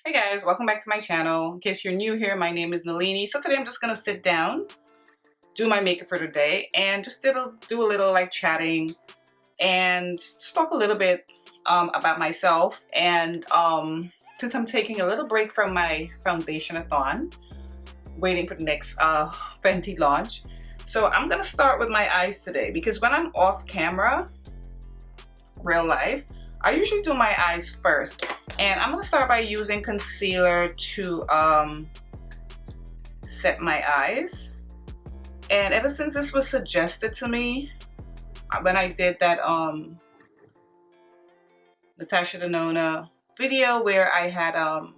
Hey guys, welcome back to my channel. In case you're new here, my name is Nalini. So today I'm just gonna sit down, do my makeup for today, and just do a little like chatting and just talk a little bit about myself. And since I'm taking a little break from my foundation-a-thon, waiting for the next Fenty launch. So I'm gonna start with my eyes today because when I'm off camera, real life, I usually do my eyes first. And I'm gonna start by using concealer to set my eyes. And ever since this was suggested to me, when I did that Natasha Denona video where I had I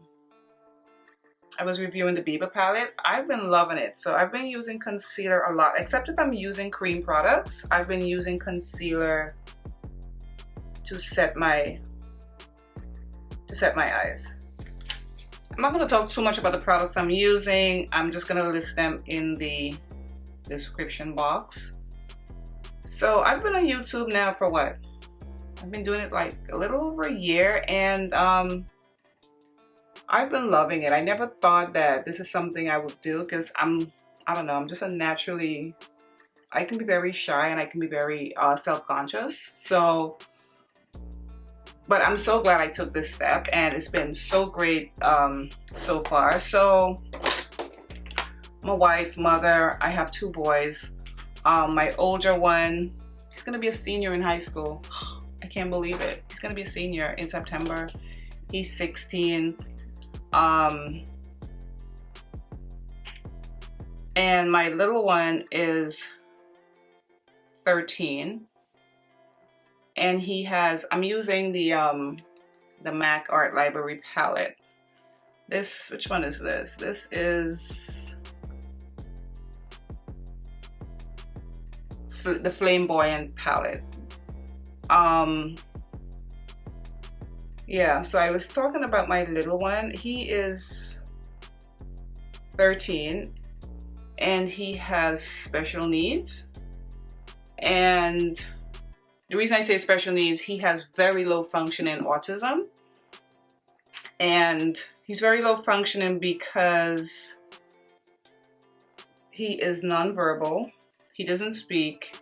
was reviewing the Bieber palette, I've been loving it. So I've been using concealer a lot, except if I'm using cream products. I've been using concealer to set my eyes. I'm not going to talk too much about the products I'm using. I'm just going to list them in the description box. So I've been on YouTube now for what? I've been doing it like a little over a year, and I've been loving it. I never thought that this is something I would do because I don't know, I'm just I can be very shy and I can be very self-conscious. So but I'm so glad I took this step, and it's been so great so far. So I'm a wife, mother. I have 2 boys. My older one, he's gonna be a senior in high school. I can't believe it. He's gonna be a senior in September. He's 16. And my little one is 13. And he has, I'm using the MAC Art Library palette. This, which one is this? This is the Flame-Boyant palette. Yeah, so I was talking about my little one. He is 13 and he has special needs. And the reason I say special needs, he has very low functioning autism. And he's very low functioning because he is nonverbal. He doesn't speak.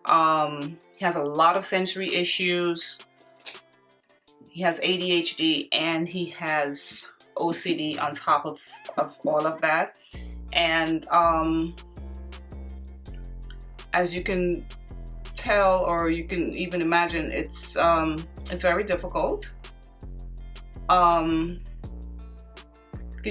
He has a lot of sensory issues. He has ADHD and he has OCD on top of all of that. And as you can tell, or you can even imagine, it's very difficult. Because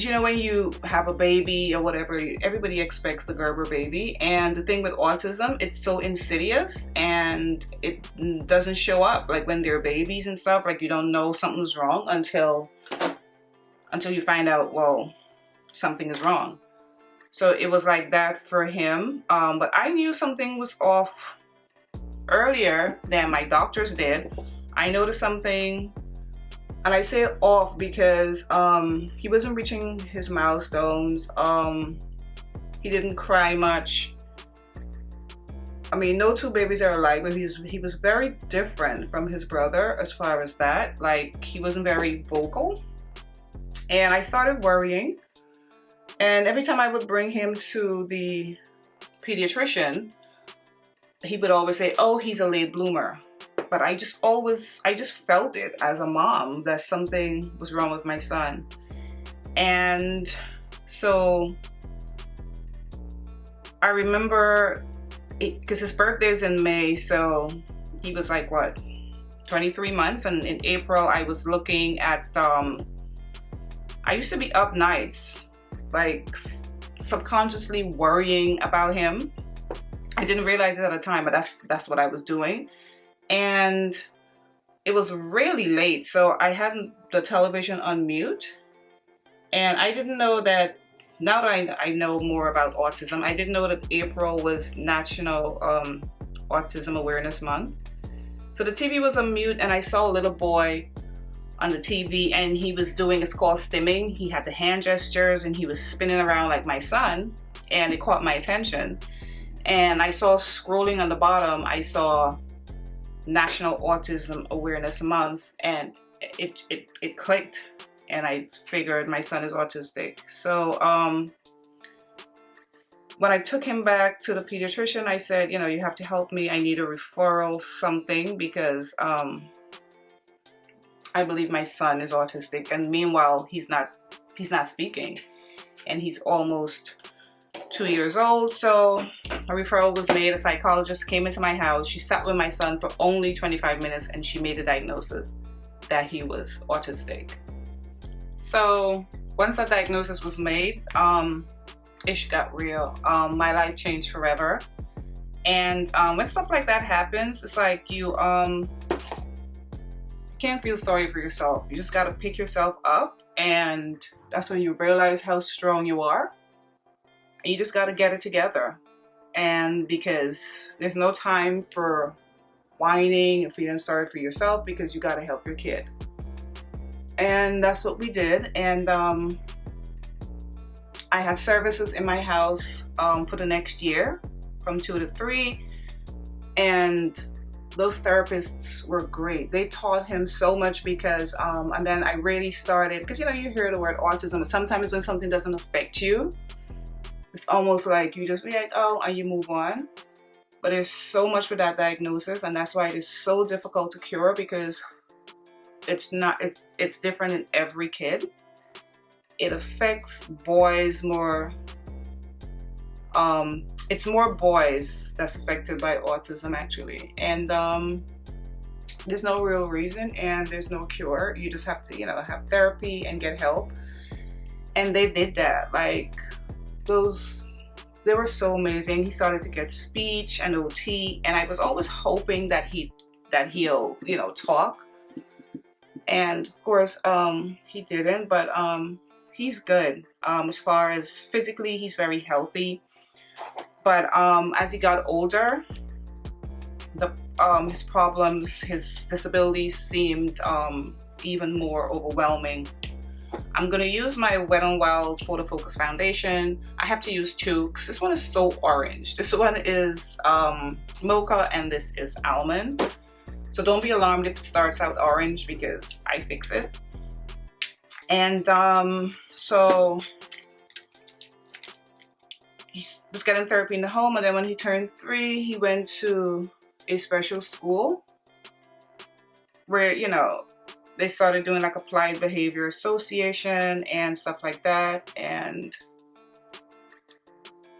you know, when you have a baby or whatever, everybody expects the Gerber baby. And the thing with autism, it's so insidious and it doesn't show up like when they're babies and stuff. Like you don't know something's wrong until you find out, well, something is wrong. So it was like that for him. But I knew something was off earlier than my doctors did. I noticed something. And I say off because he wasn't reaching his milestones. He didn't cry much. I mean, no 2 babies are alike, but he was very different from his brother as far as that. Like, he wasn't very vocal. And I started worrying. And every time I would bring him to the pediatrician, he would always say, oh, he's a late bloomer. But I just felt it as a mom that something was wrong with my son. And so I remember because his birthday is in May, so he was like, what, 23 months? And in April, I was looking at, I used to be up nights, like subconsciously worrying about him. I didn't realize it at the time, but that's what I was doing. And it was really late, so I had the television on mute. And I didn't know that, now that I know more about autism, I didn't know that April was National Autism Awareness Month. So the TV was on mute and I saw a little boy on the TV and he was doing, it's called stimming. He had the hand gestures and he was spinning around like my son, and it caught my attention. And I saw scrolling on the bottom, I saw National Autism Awareness Month, and it clicked. and I figured my son is autistic. So when I took him back to the pediatrician, I said, you know, you have to help me. I need a referral, something, because I believe my son is autistic. And meanwhile, he's not speaking, and he's almost 2 years old. So a referral was made. A psychologist came into my house. She sat with my son for only 25 minutes, and she made a diagnosis that he was autistic. So once that diagnosis was made, it got real. My life changed forever. And when stuff like that happens, it's like you can't feel sorry for yourself. You just gotta pick yourself up, and that's when you realize how strong you are. And you just gotta get it together. And because there's no time for whining and feeling sorry for yourself, because you gotta help your kid. And that's what we did. And I had services in my house for the next year, from 2 to 3, and those therapists were great. They taught him so much, because and then I really started, because you know, you hear the word autism, but sometimes when something doesn't affect you, it's almost like you just be like, oh, and you move on. But there's so much with that diagnosis, and that's why it is so difficult to cure, because it's different in every kid. It affects boys more. It's more boys that's affected by autism, actually. And there's no real reason, and there's no cure. You just have to, you know, have therapy and get help. And they did that. Like, they were so amazing. He started to get speech and OT, and I was always hoping that he'll, you know, talk. And of course, he didn't, but he's good. As far as physically, he's very healthy. But as he got older, his problems, his disabilities seemed even more overwhelming. I'm gonna use my Wet n Wild Photo Focus foundation. I have to use 2 because this one is so orange. This one is Mocha, and this is Almond. So don't be alarmed if it starts out orange, because I fix it. And so he was getting therapy in the home, and then when he turned 3, he went to a special school where, you know, they started doing like applied behavior association and stuff like that. And,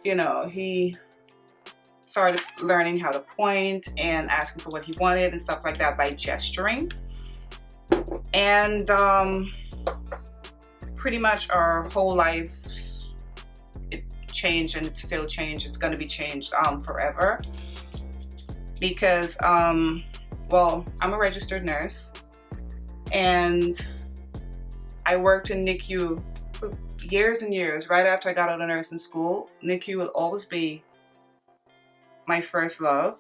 you know, he started learning how to point and asking for what he wanted and stuff like that by gesturing. And pretty much our whole life, it changed, and it's still changed. It's going to be changed forever, because well, I'm a registered nurse, and I worked in NICU for years and years. Right after I got out of nursing school, NICU will always be my first love.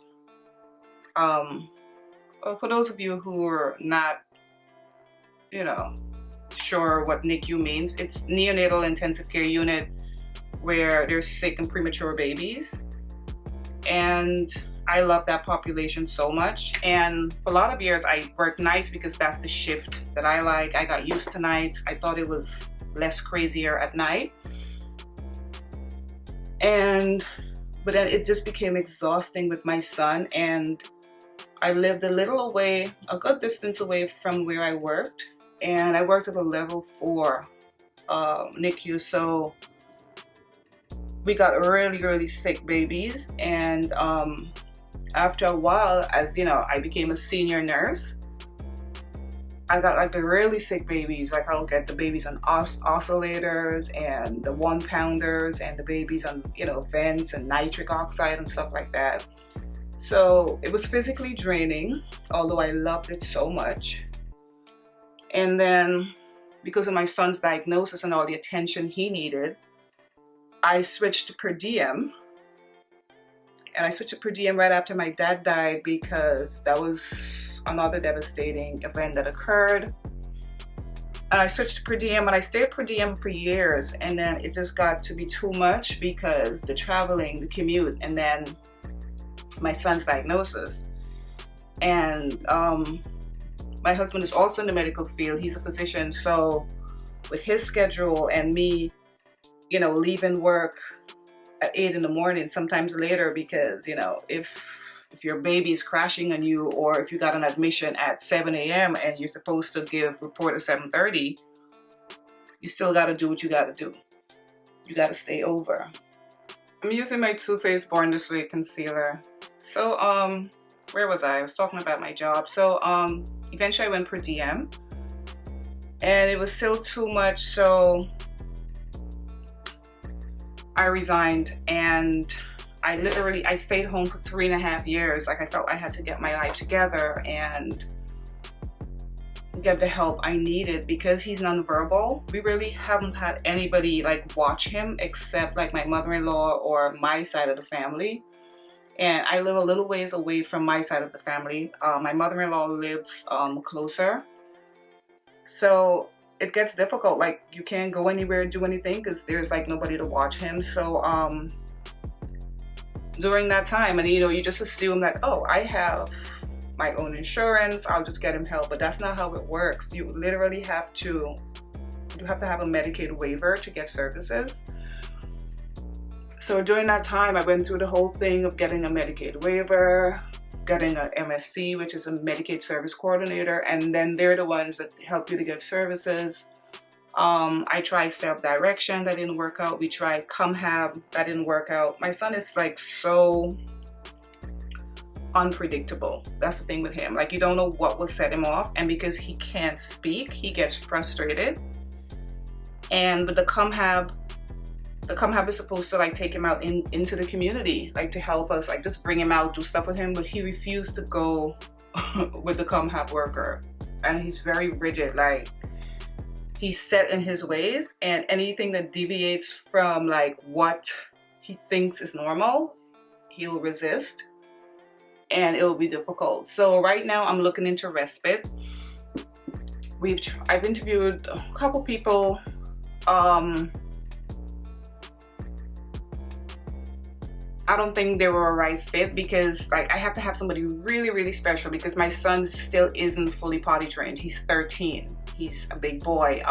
For those of you who are not, you know, sure what NICU means, it's neonatal intensive care unit, where there's sick and premature babies. And I love that population so much. And for a lot of years I worked nights, because that's the shift that I like. I got used to nights. I thought it was less crazier at night. But then it just became exhausting with my son, and I lived a little away, a good distance away from where I worked, and I worked at a level 4 NICU. So we got really, really sick babies. And after a while, as you know, I became a senior nurse, I got like the really sick babies. Like, I'll get the babies on oscillators, and the 1-pounders, and the babies on, you know, vents and nitric oxide and stuff like that. So it was physically draining, although I loved it so much. And then, because of my son's diagnosis and all the attention he needed, I switched to per diem. And I switched to per diem right after my dad died, because that was another devastating event that occurred. And I switched to per diem, and I stayed per diem for years. And then it just got to be too much, because the traveling, the commute, and then my son's diagnosis. And my husband is also in the medical field. He's a physician. So with his schedule and me, you know, leaving work at 8 in the morning, sometimes later, because, you know, if your baby is crashing on you, or if you got an admission at 7 a.m. and you're supposed to give report at 7:30, you still got to do what you got to do. You got to stay over. I'm using my Too Faced Born This Way concealer. So, where was I? I was talking about my job. So, eventually I went per diem, and it was still too much, so I resigned, and I stayed home for 3.5 years. Like, I felt I had to get my life together and get the help I needed, because he's nonverbal. We really haven't had anybody like watch him except like my mother-in-law or my side of the family. And I live a little ways away from my side of the family. My mother-in-law lives closer. So it gets difficult. Like, you can't go anywhere and do anything because there's like nobody to watch him. So during that time, and you know, you just assume that, oh, I have my own insurance, I'll just get him help. But that's not how it works. You literally have to have a Medicaid waiver to get services. So during that time, I went through the whole thing of getting a Medicaid waiver, getting a MSC, which is a Medicaid Service Coordinator, and then they're the ones that help you to get services. I tried Step Direction, that didn't work out. We tried ComHab, that didn't work out. My son is like so unpredictable. That's the thing with him. Like, you don't know what will set him off, and because he can't speak, he gets frustrated. And with the ComHab is supposed to like take him out into the community, like to help us, like just bring him out, do stuff with him, but he refused to go with the ComHab worker, and he's very rigid. Like, he's set in his ways, and anything that deviates from like what he thinks is normal, he'll resist, and it will be difficult. So right now I'm looking into respite. I've interviewed a couple people. I don't think they were a right fit, because like I have to have somebody really, really special, because my son still isn't fully potty trained. He's 13. He's a big boy.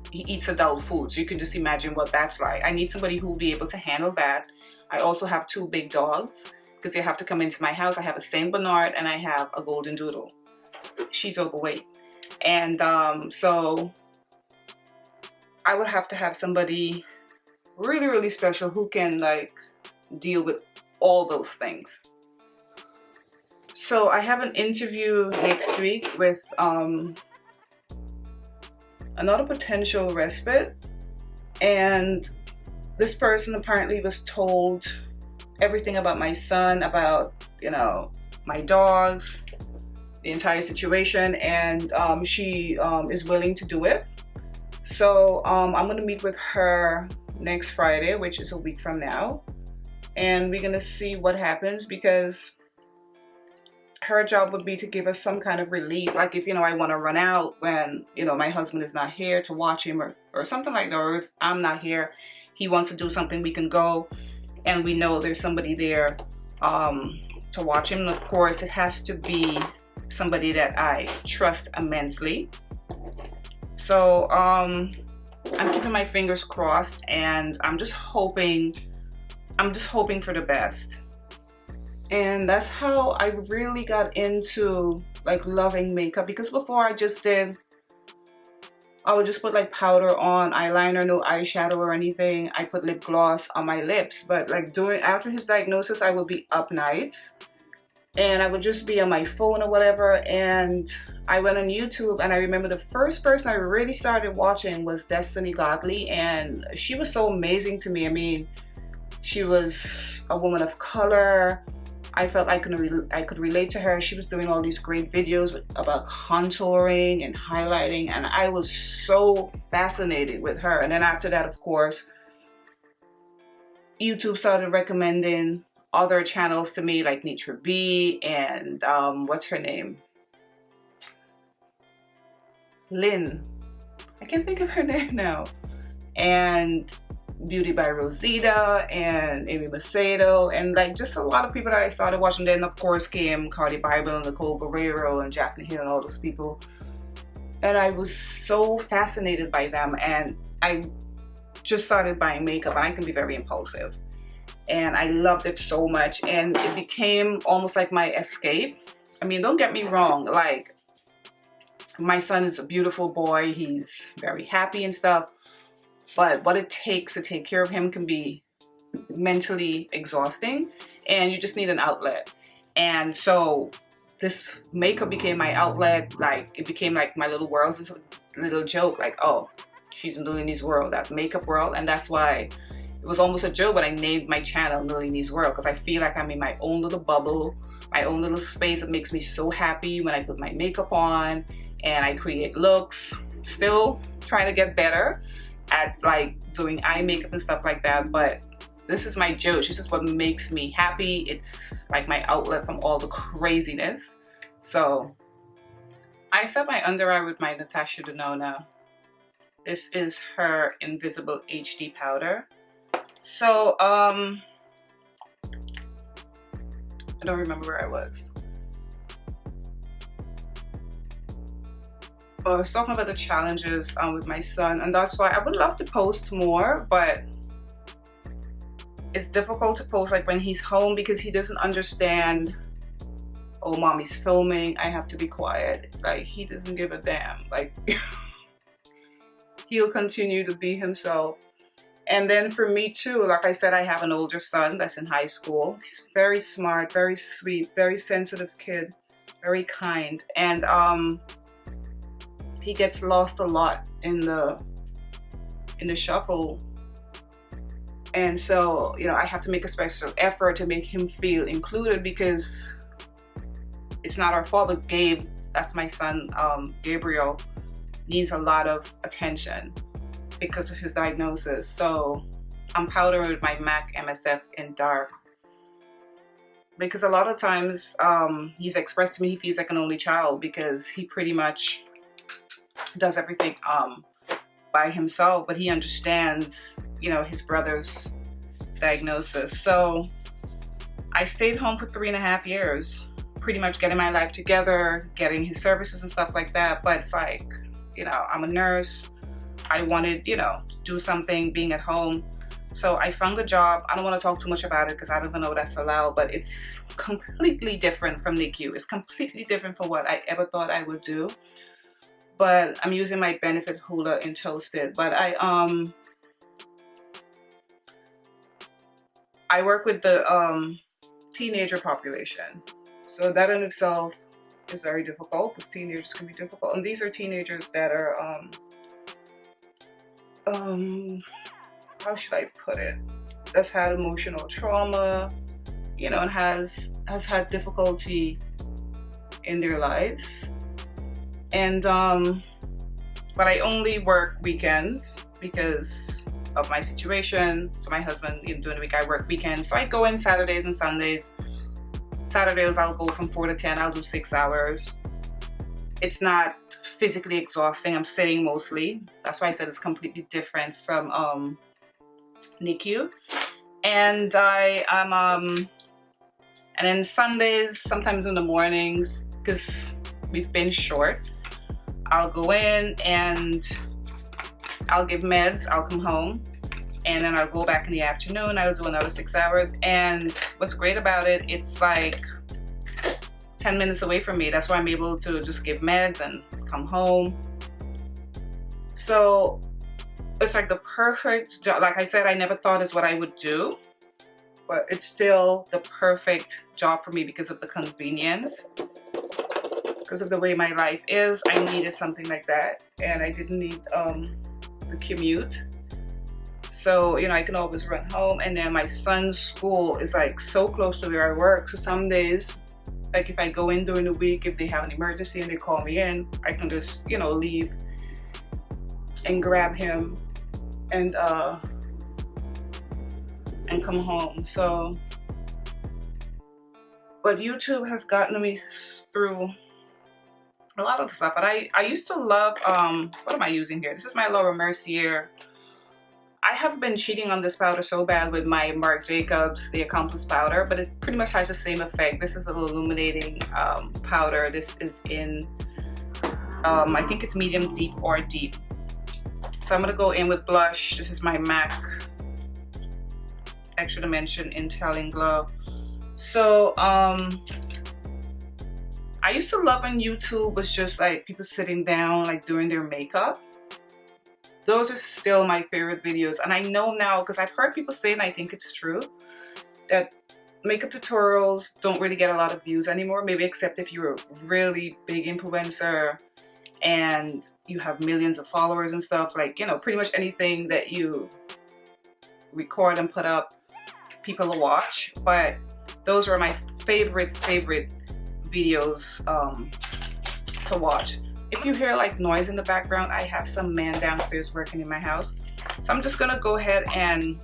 He eats adult food, so you can just imagine what that's like. I need somebody who will be able to handle that. I also have 2 big dogs, because they have to come into my house. I have a Saint Bernard and I have a Golden Doodle. She's overweight. And so I would have to have somebody really, really special who can like deal with all those things. So I have an interview next week with another potential respite, and this person apparently was told everything about my son, about, you know, my dogs, the entire situation, and she is willing to do it. So I'm gonna meet with her next Friday, which is a week from now, and we're gonna see what happens, because her job would be to give us some kind of relief. Like, if, you know, I want to run out when, you know, my husband is not here to watch him, or something like that, or if I'm not here, he wants to do something, we can go and we know there's somebody there to watch him. And of course, it has to be somebody that I trust immensely. So I'm keeping my fingers crossed, and I'm just hoping for the best. And that's how I really got into like loving makeup, because before I would just put like powder on, eyeliner, no eyeshadow or anything. I put lip gloss on my lips. But like after his diagnosis, I would be up nights, and I would just be on my phone or whatever. And I went on YouTube, and I remember the first person I really started watching was Destiny Godly, and she was so amazing to me. I mean, she was a woman of color. I felt I could relate to her. She was doing all these great videos about contouring and highlighting, and I was so fascinated with her. And then after that, of course, YouTube started recommending other channels to me, like Nitra B and what's her name? Lynn. I can't think of her name now. And Beauty by Rosita and Amy Macedo, and like just a lot of people that I started watching. Then of course came Cardi Bible and Nicole Guerrero and Jackson Hill and all those people. and I was so fascinated by them, and I just started buying makeup, and I can be very impulsive, and I loved it so much, and it became almost like my escape. I mean, don't get me wrong, like, my son is a beautiful boy, he's very happy and stuff, but what it takes to take care of him can be mentally exhausting, and you just need an outlet. And so this makeup became my outlet. Like, it became like my little world, this little joke, like, oh, she's in Nalini's world, that makeup world. And that's why it was almost a joke when I named my channel Nalini's World, because I feel like I'm in my own little bubble, my own little space that makes me so happy when I put my makeup on and I create looks. Still trying to get better at like doing eye makeup and stuff like that, but this is my joke. This is what makes me happy. It's like my outlet from all the craziness. So I set my under eye with my Natasha Denona. This is her Invisible HD powder. So I don't remember where I was. I was talking about the challenges with my son, and that's why I would love to post more, but it's difficult to post like when he's home, because he doesn't understand, oh, mommy's filming, I have to be quiet. Like, he doesn't give a damn. Like, he'll continue to be himself. And then for me too, like I said, I have an older son that's in high school. He's very smart, very sweet, very sensitive kid, very kind, and he gets lost a lot in the shuffle. And so, you know, I have to make a special effort to make him feel included, because it's not our fault, but Gabe, that's my son, Gabriel, needs a lot of attention because of his diagnosis. So I'm powdering with my MAC MSF in Dark, because a lot of times he's expressed to me he feels like an only child, because he pretty much does everything by himself, but he understands, you know, his brother's diagnosis. So I stayed home for 3.5 years, pretty much getting my life together, getting his services and stuff like that. But it's like, you know, I'm a nurse. I wanted, you know, to do something being at home. So I found a job. I don't want to talk too much about it because I don't even know that's allowed, but it's completely different from NICU. It's completely different from what I ever thought I would do. But I'm using my Benefit Huda in Toasted. But I work with the teenager population. So that in itself is very difficult, because teenagers can be difficult. And these are teenagers that are, how should I put it? That's had emotional trauma, you know, and has had difficulty in their lives. And but I only work weekends because of my situation. So my husband, even during the week, I work weekends. So I go in Saturdays and Sundays. Saturdays I'll go from 4 to 10. I'll do 6 hours. It's not physically exhausting. I'm sitting mostly. That's why I said it's completely different from NICU. And and then Sundays, sometimes in the mornings, because we've been short, I'll go in and I'll give meds, I'll come home, and then I'll go back in the afternoon, I'll do another 6 hours. And what's great about it, it's like 10 minutes away from me. That's why I'm able to just give meds and come home. So it's like the perfect job. Like I said, I never thought is what I would do, but it's still the perfect job for me because of the convenience. Because of the way my life is, I needed something like that, and I didn't need the commute. So, you know, I can always run home, and then my son's school is like so close to where I work. So some days, like if I go in during the week, if they have an emergency and they call me in, I can just, you know, leave and grab him and come home. So, but YouTube has gotten me through a lot of stuff. But I used to love, what am I using here? This is my Laura Mercier. I have been cheating on this powder so bad with my Marc Jacobs, the Accomplice powder, but it pretty much has the same effect. This is an illuminating powder. This is in I think it's medium deep or deep. So I'm gonna go in with blush. This is my MAC Extra Dimension Intelling Glow. So I used to love on YouTube was just like people sitting down like doing their makeup. Those are still my favorite videos, and I know now because I've heard people say, and I think it's true, that makeup tutorials don't really get a lot of views anymore, maybe except if you're a really big influencer and you have millions of followers and stuff. Like, you know, pretty much anything that you record and put up, people will watch. But those are my favorite videos to watch. If you hear like noise in the background, I have some man downstairs working in my house. So I'm just gonna go ahead and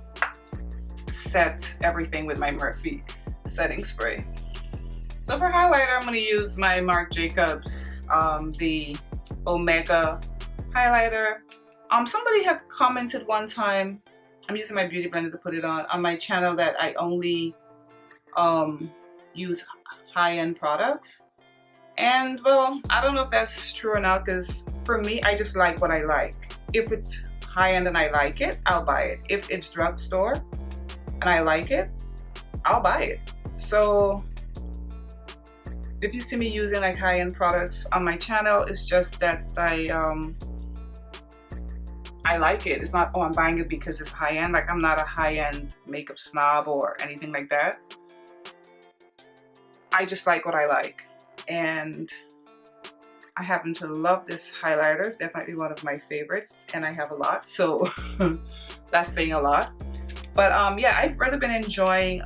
set everything with my Morphe setting spray. So for highlighter, I'm gonna use my Marc Jacobs, the Omega highlighter. Somebody had commented one time, I'm using my beauty blender to put it on my channel, that I only use high-end products. And well, I don't know if that's true or not, because for me, I just like what I like. If it's high-end and I like it, I'll buy it. If it's drugstore and I like it, I'll buy it. So if you see me using like high-end products on my channel, it's just that I like it. It's not, oh, I'm buying it because it's high-end. Like, I'm not a high-end makeup snob or anything like that. I just like what I like. And I happen to love this highlighter. It's definitely one of my favorites, and I have a lot, so that's saying a lot. But yeah, I've really been enjoying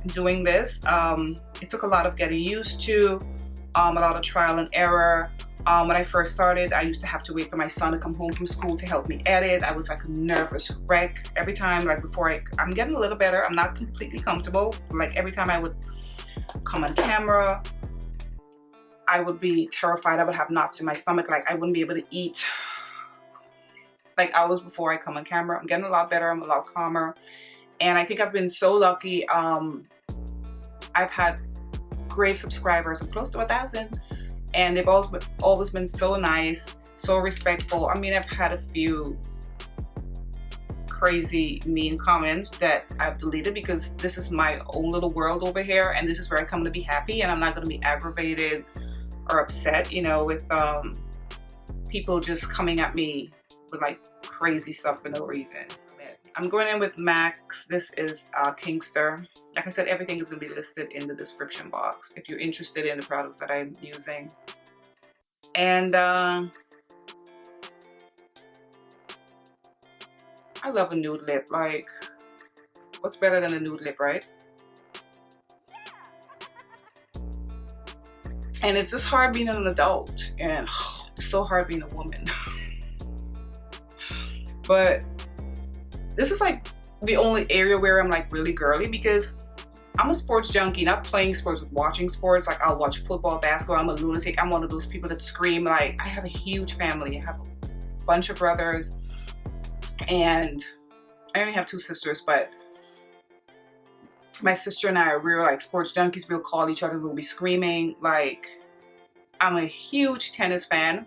doing this. It took a lot of getting used to, a lot of trial and error. When I first started, I used to have to wait for my son to come home from school to help me edit. I was like a nervous wreck every time. Like, before I'm getting a little better. I'm not completely comfortable. Like, every time I would come on camera, I would be terrified. I would have knots in my stomach. Like, I wouldn't be able to eat like hours before I come on camera. I'm getting a lot better. I'm a lot calmer. And I think I've been so lucky. I've had great subscribers. I'm close to 1,000. And they've always been so nice, so respectful. I mean, I've had a few crazy mean comments that I've deleted, because this is my own little world over here, and this is where I come to be happy, and I'm not going to be aggravated or upset, you know, with people just coming at me with like crazy stuff for no reason. I'm going in with MAC's. This is Kinkster. Like I said, everything is going to be listed in the description box if you're interested in the products that I'm using. And I love a nude lip. Like, what's better than a nude lip, right? And it's just hard being an adult, and it's so hard being a woman. But this is like the only area where I'm like really girly, because I'm a sports junkie, not playing sports, but watching sports. Like, I'll watch football, basketball. I'm a lunatic. I'm one of those people that scream. Like, I have a huge family. I have a bunch of brothers, and I only have 2 sisters, but my sister and I, we're like sports junkies. We'll call each other, we'll be screaming. Like, I'm a huge tennis fan.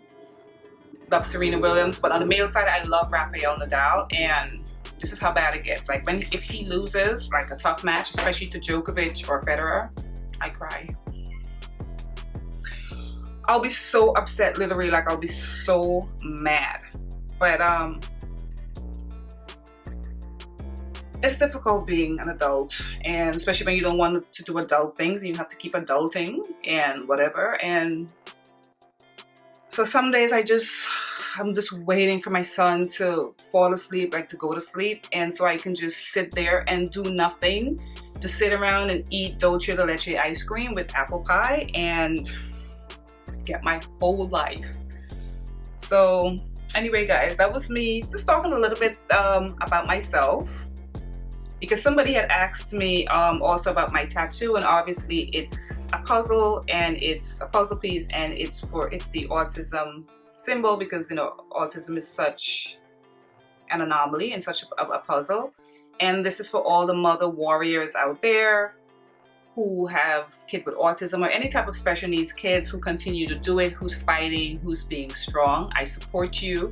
Love Serena Williams. But on the male side, I love Rafael Nadal, and this is how bad it gets. Like, if he loses like a tough match, especially to Djokovic or Federer, I cry. I'll be so upset, literally. Like, I'll be so mad. But it's difficult being an adult, and especially when you don't want to do adult things, and you have to keep adulting and whatever. And so some days I'm just waiting for my son to fall asleep, like to go to sleep, and so I can just sit there and do nothing, just sit around and eat dulce de leche ice cream with apple pie and get my whole life. So anyway, guys, that was me just talking a little bit about myself, because somebody had asked me also about my tattoo, and obviously it's a puzzle, and it's a puzzle piece, and it's the autism symbol, because, you know, autism is such an anomaly and such a puzzle. And this is for all the mother warriors out there who have kids with autism or any type of special needs kids who continue to do it, who's fighting, who's being strong. I support you.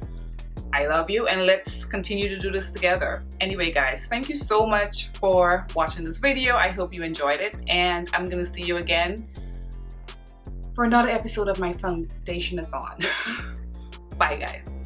I love you, and let's continue to do this together. Anyway, guys, thank you so much for watching this video. I hope you enjoyed it, and I'm gonna see you again for another episode of my foundation-a-thon. Bye, guys.